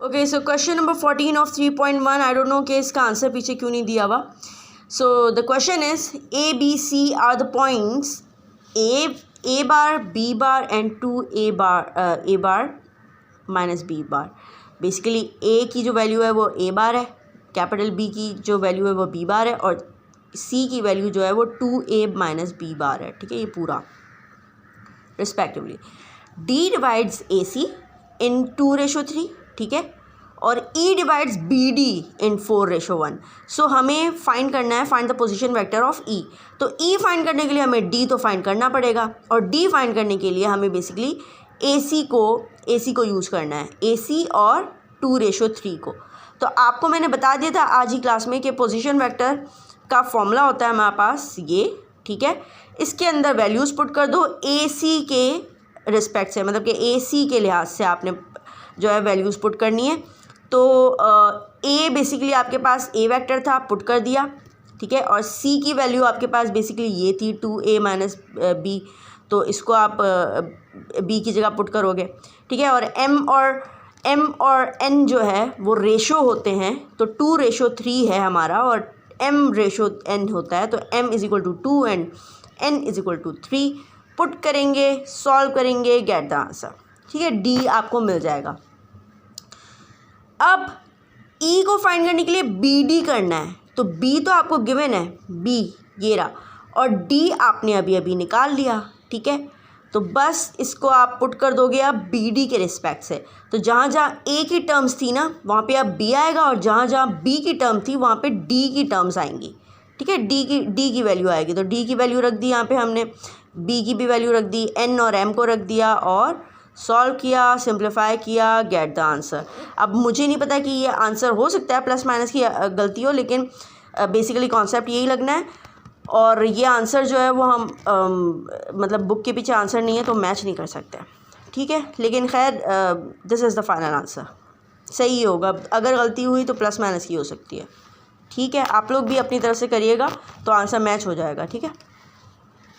Okay, so question number 14 of 3.1, I don't know कि इसका answer पीछे क्यों नहीं दिया हुआ. So the question is A B C are the points A bar B bar and 2 a bar minus B bar. Basically A की जो value है वो ए बार है, कैपिटल बी की जो वैल्यू है वो बी बार है, और सी की वैल्यू जो है वो 2a माइनस बी बार है. ठीक है, ये पूरा respectively. D divides A C in 2:3. ठीक है, और E divides B D in 4:1. So हमें फाइंड करना है, find the position vector of E. तो ई फाइंड करने के लिए हमें डी तो फाइंड करना पड़ेगा, और डी फाइंड करने के लिए हमें बेसिकली ए सी को यूज़ करना है, ए सी और 2:3 को. तो आपको मैंने बता दिया था आज ही क्लास में कि पोजीशन वेक्टर का फॉर्मूला होता है हमारे पास ये. ठीक है, इसके अंदर वैल्यूज़ पुट कर दो ए सी के रिस्पेक्ट से, मतलब कि ए सी के लिहाज से आपने जो है वैल्यूज़ पुट करनी है. तो ए बेसिकली आपके पास ए वेक्टर था, पुट कर दिया. ठीक है, और सी की वैल्यू आपके पास बेसिकली ये थी 2a माइनस बी, तो इसको आप बी की जगह पुट करोगे. ठीक है, और एम और एन जो है वो रेशो होते हैं, तो 2:3 है हमारा, और m रेशो n होता है, तो m is equal to 2 and n is equal to 3. Put करेंगे, सॉल्व करेंगे, गेट द आंसर. ठीक है, डी आपको मिल जाएगा. अब ई को फाइंड करने के लिए बी डी करना है, तो बी तो आपको गिवन है, बी ये रहा, और डी आपने अभी अभी निकाल लिया. ठीक है, तो बस इसको आप पुट कर दोगे आप बी डी के रिस्पेक्ट से. तो जहाँ जहाँ ए की टर्म्स थी ना वहाँ पे अब बी आएगा, और जहाँ जहाँ बी की टर्म थी वहाँ पे डी की टर्म्स आएंगी. ठीक है, डी की वैल्यू आएगी, तो डी की वैल्यू रख दी यहाँ पे हमने, बी की भी वैल्यू रख दी, एन और एम को रख दिया, और सॉल्व किया, सिंप्लीफाई किया, गेट द आंसर. अब मुझे नहीं पता कि ये आंसर हो सकता है प्लस माइनस की गलती हो, लेकिन बेसिकली कॉन्सेप्ट यही लगना है. और ये आंसर जो है वो हम मतलब बुक के पीछे आंसर नहीं है तो मैच नहीं कर सकते. ठीक है, लेकिन खैर this is the final answer. सही होगा, अगर गलती हुई तो प्लस माइनस की हो सकती है. ठीक है, आप लोग भी अपनी तरफ से करिएगा तो आंसर मैच हो जाएगा. ठीक है.